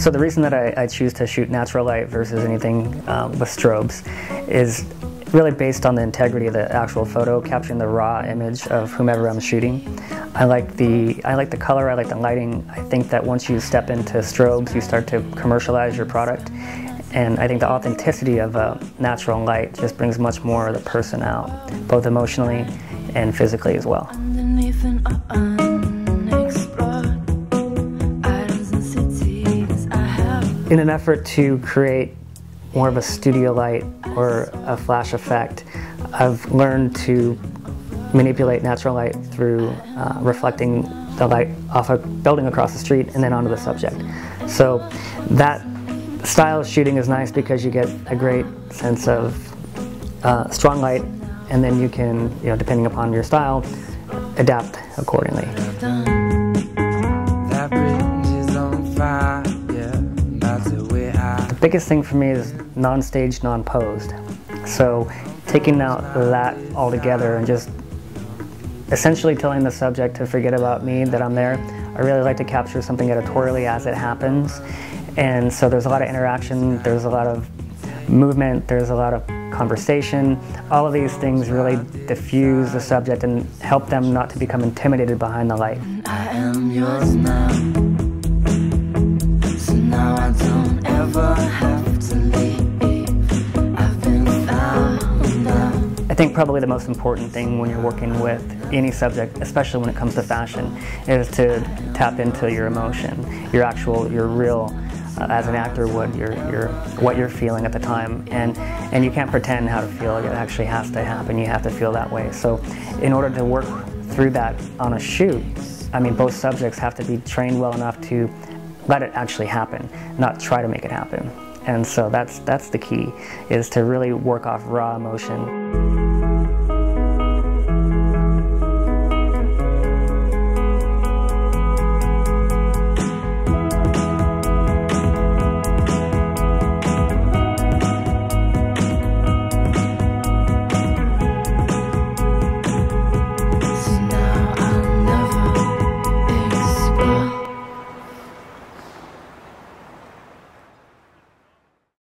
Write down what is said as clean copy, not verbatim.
So the reason that I choose to shoot natural light versus anything with strobes is really based on the integrity of the actual photo, capturing the raw image of whomever I'm shooting. I like the color, I like the lighting. I think that once you step into strobes, you start to commercialize your product. And I think the authenticity of natural light just brings much more of the person out, both emotionally and physically as well. In an effort to create more of a studio light or a flash effect, I've learned to manipulate natural light through reflecting the light off a building across the street and then onto the subject. So that style of shooting is nice because you get a great sense of strong light, and then you can, depending upon your style, adapt accordingly. The biggest thing for me is non-staged, non-posed. So taking out that altogether and just essentially telling the subject to forget about me, that I'm there. I really like to capture something editorially as it happens. And so there's a lot of interaction, there's a lot of movement, there's a lot of conversation. All of these things really diffuse the subject and help them not to become intimidated behind the light. I am yours now, so now I don't ever have to leave. I've been found out. I think probably the most important thing when you're working with any subject, especially when it comes to fashion, is to tap into your emotion, your real, as an actor would, what you're feeling at the time, and you can't pretend how to feel. It actually has to happen. You have to feel that way. So in order to work through that on a shoot, I mean, both subjects have to be trained well enough to let it actually happen, not try to make it happen. And so that's the key, is to really work off raw emotion.